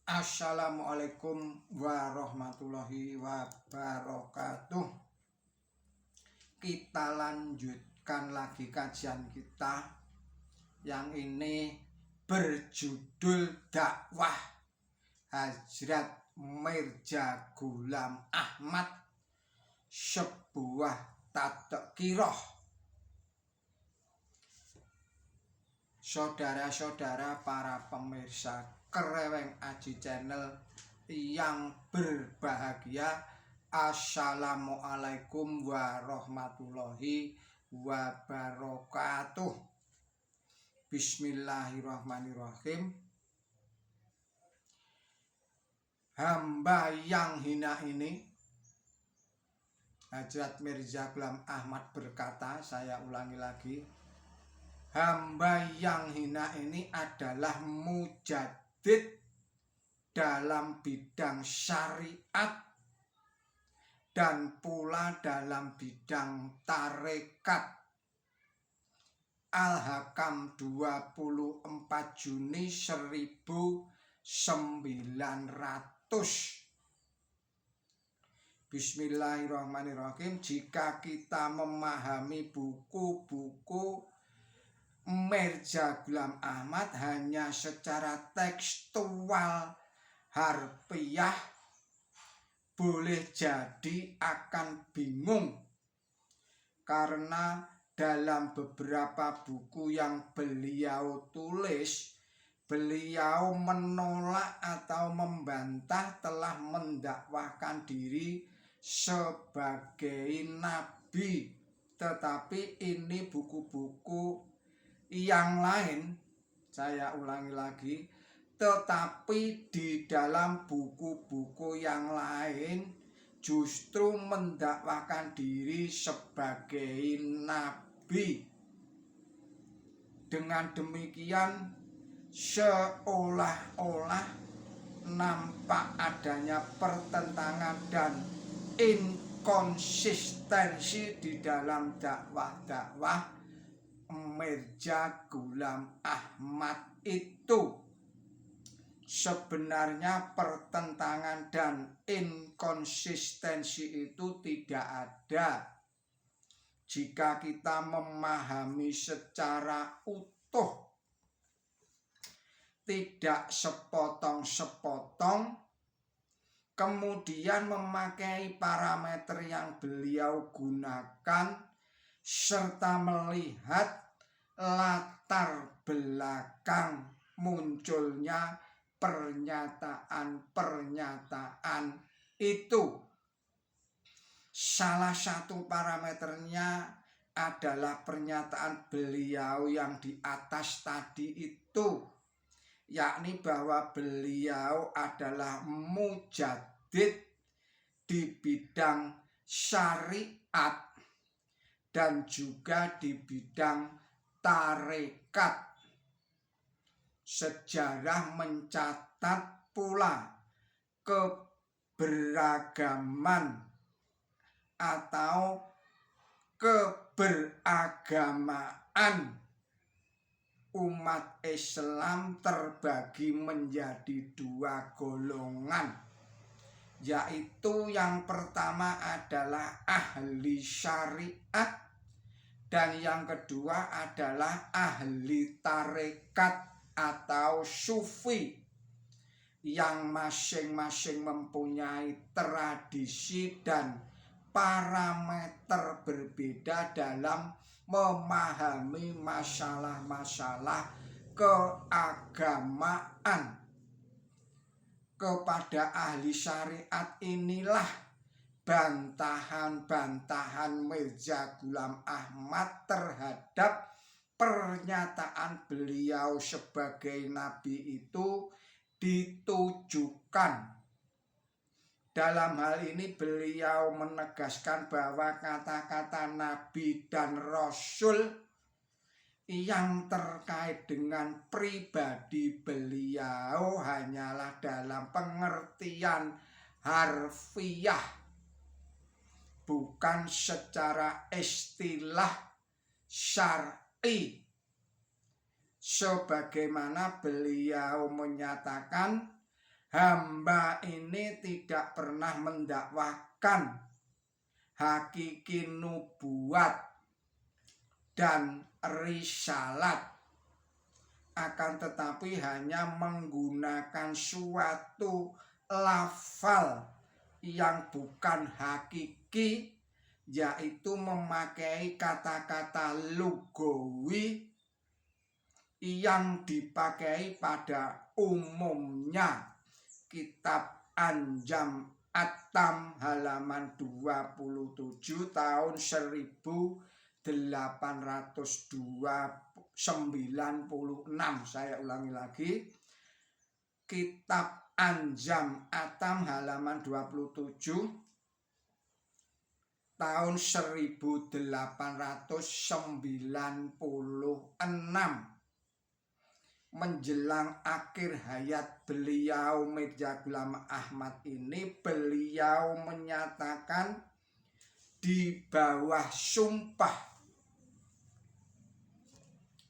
Assalamualaikum warahmatullahi wabarakatuh. Kita lanjutkan lagi kajian kita yang ini berjudul dakwah Hazrat Mirza Ghulam Ahmad, sebuah tadkiroh. Saudara-saudara para pemirsa Kreweng Aji Channel yang berbahagia, Assalamualaikum warahmatullahi wabarakatuh. Bismillahirrahmanirrahim. Hamba yang hina ini, Hazrat Mirza Ghulam Ahmad berkata, saya ulangi lagi, hamba yang hina ini adalah mujaddid dalam bidang syariat dan pula dalam bidang tarekat. Al-Hakam 24 Juni 1900. Bismillahirrahmanirrahim. Jika kita memahami buku-buku Mirza Ghulam Ahmad hanya secara tekstual harfiah, boleh jadi akan bingung, karena dalam beberapa buku yang beliau tulis, beliau menolak atau membantah telah mendakwahkan diri sebagai nabi. Tetapi ini buku-buku yang lain, saya ulangi lagi, tetapi di dalam buku-buku yang lain justru mendakwahkan diri sebagai nabi. Dengan demikian seolah-olah nampak adanya pertentangan dan inkonsistensi di dalam dakwah-dakwah Mirza Ghulam Ahmad itu. Sebenarnya pertentangan dan inkonsistensi itu tidak ada jika kita memahami secara utuh, tidak sepotong-sepotong, kemudian memakai parameter yang beliau gunakan serta melihat latar belakang munculnya pernyataan-pernyataan itu. Salah satu parameternya adalah pernyataan beliau yang di atas tadi itu, yakni bahwa beliau adalah mujaddid di bidang syariat dan juga di bidang tarekat. Sejarah mencatat pula keberagaman atau keberagamaan umat Islam terbagi menjadi dua golongan, yaitu yang pertama adalah ahli syariat dan yang kedua adalah ahli tarekat atau sufi, yang masing-masing mempunyai tradisi dan parameter berbeda dalam memahami masalah-masalah keagamaan. Kepada ahli syariat inilah bantahan-bantahan Mirza Ghulam Ahmad terhadap pernyataan beliau sebagai nabi itu ditujukan. Dalam hal ini beliau menegaskan bahwa kata-kata nabi dan rasul yang terkait dengan pribadi beliau hanyalah dalam pengertian harfiah, bukan secara istilah syar'i, sebagaimana beliau menyatakan hamba ini tidak pernah mendakwakan hakiki nubuat dan risalat, akan tetapi hanya menggunakan suatu lafal yang bukan hakiki, yaitu memakai kata-kata lugawi yang dipakai pada umumnya. Kitab Anjam At-Tam halaman 27 tahun 1896. Saya ulangi lagi. Kitab Anjam At-Tam halaman 27 tahun 1896. Menjelang akhir hayat beliau Mirza Ghulam Ahmad ini, beliau menyatakan di bawah sumpah,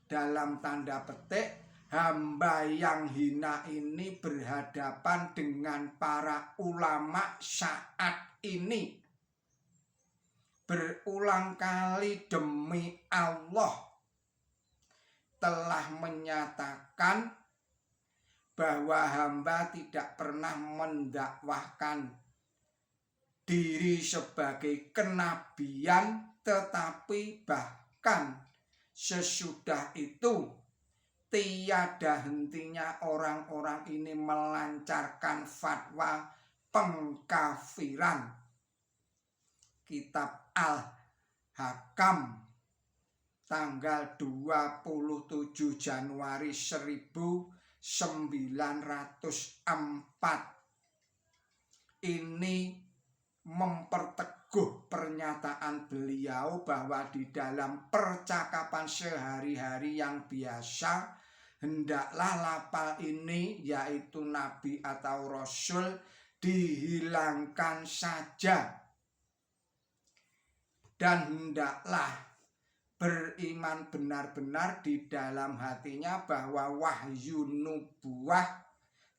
dalam tanda petik, hamba yang hina ini berhadapan dengan para ulama saat ini. Berulang kali demi Allah telah menyatakan bahwa hamba tidak pernah mendakwahkan diri sebagai kenabian, tetapi bahkan sesudah itu tiada hentinya orang-orang ini melancarkan fatwa pengkafiran. Kitab Al-Hakam tanggal 27 Januari 1904. Ini memperteguh pernyataan beliau bahwa di dalam percakapan sehari-hari yang biasa, hendaklah lafal ini, yaitu nabi atau rasul, dihilangkan saja, dan hendaklah beriman benar-benar di dalam hatinya bahwa wahyu nubuah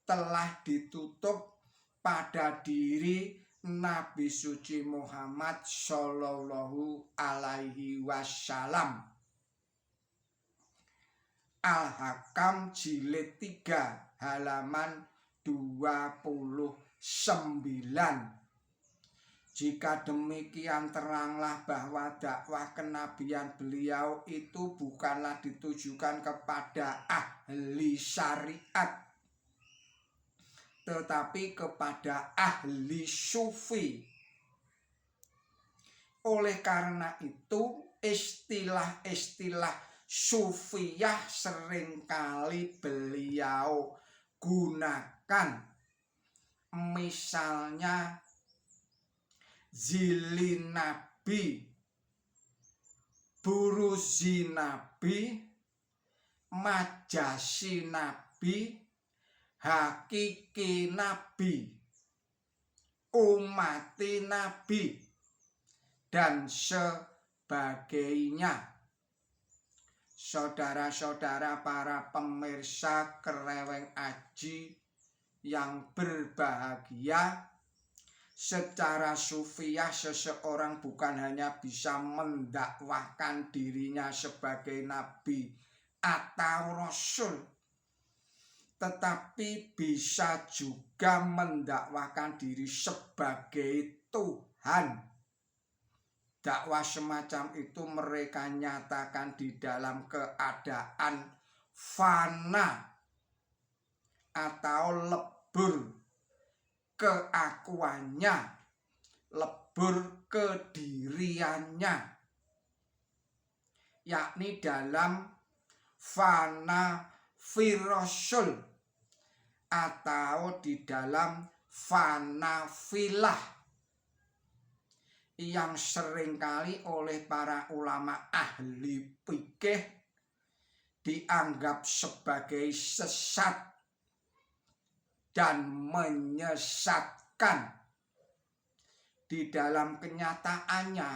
telah ditutup pada diri Nabi suci Muhammad Shallallahu Alaihi Wasallam. Al-Hakam jilid 3 halaman 29. Jika demikian, teranglah bahwa dakwah kenabian beliau itu bukanlah ditujukan kepada ahli syariat, tetapi kepada ahli sufi. Oleh karena itu, istilah-istilah sufiyah seringkali beliau gunakan. Misalnya zili nabi, buruzi nabi, majasi nabi, hakiki nabi, umati nabi, dan sebagainya. Saudara-saudara para pemirsa Kereweng Aji yang berbahagia, secara sufiah seseorang bukan hanya bisa mendakwahkan dirinya sebagai nabi atau rasul, tetapi bisa juga mendakwahkan diri sebagai Tuhan. Dakwah semacam itu mereka nyatakan di dalam keadaan fana atau lebur keakuannya, lebur kediriannya, yakni dalam fana firosul atau di dalam fana filah, yang seringkali oleh para ulama ahli fikih dianggap sebagai sesat dan menyesatkan. Di dalam kenyataannya,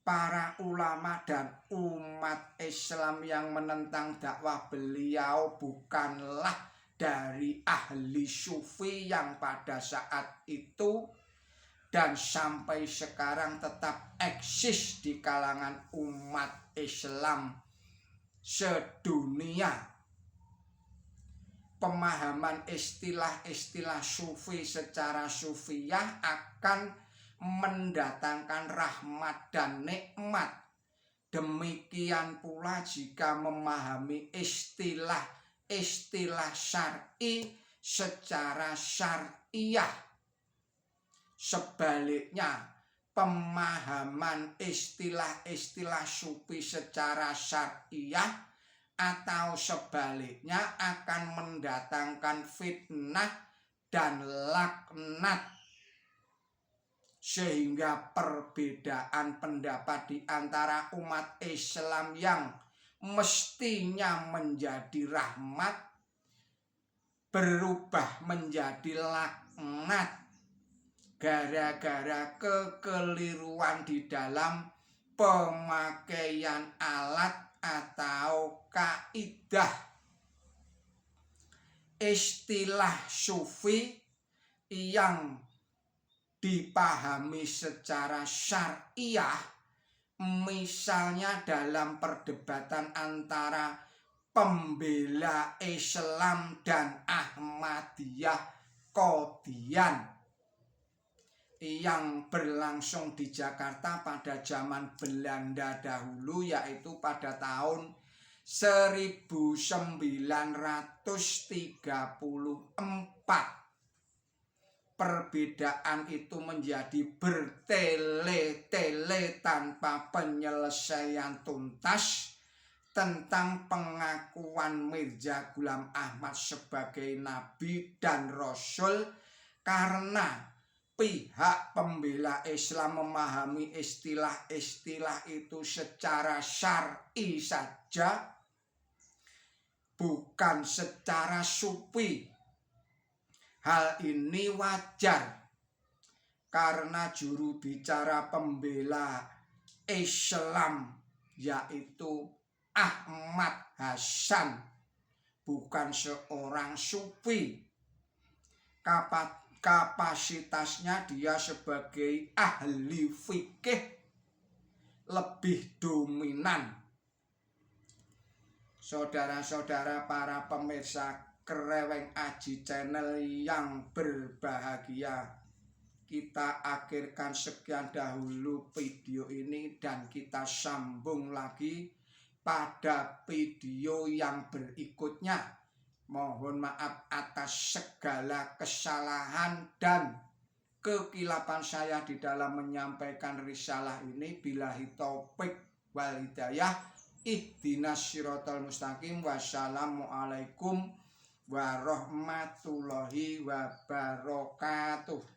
para ulama dan umat Islam yang menentang dakwah beliau bukanlah dari ahli sufi yang pada saat itu dan sampai sekarang tetap eksis di kalangan umat Islam sedunia. Pemahaman istilah-istilah sufi secara sufiyah akan mendatangkan rahmat dan nikmat. Demikian pula jika memahami istilah-istilah syar'i secara syariah. Sebaliknya, pemahaman istilah-istilah sufi secara syariah atau sebaliknya akan mendatangkan fitnah dan laknat, sehingga perbedaan pendapat di antara umat Islam yang mestinya menjadi rahmat berubah menjadi laknat gara-gara kekeliruan di dalam pemakaian alat atau kaidah. Istilah sufi yang dipahami secara syariah, misalnya dalam perdebatan antara pembela Islam dan Ahmadiyah Qadian yang berlangsung di Jakarta pada zaman Belanda dahulu, yaitu pada tahun 1934. Perbedaan itu menjadi bertele-tele tanpa penyelesaian tuntas tentang pengakuan Mirza Ghulam Ahmad sebagai nabi dan rasul, karena pihak pembela Islam memahami istilah-istilah itu secara syar'i saja, bukan secara sufi. Hal ini wajar karena juru bicara pembela Islam yaitu Ahmad Hasan bukan seorang sufi. Kapasitasnya dia sebagai ahli fikih lebih dominan. Saudara-saudara para pemirsa Kreweng Aji Channel yang berbahagia, kita akhirkan sekian dahulu video ini dan kita sambung lagi pada video yang berikutnya. Mohon maaf atas segala kesalahan dan kekilapan saya di dalam menyampaikan risalah ini. Billahi taufik wal hidayah. Ihdinas siratal mustaqim. Wassalamualaikum warahmatullahi wabarakatuh.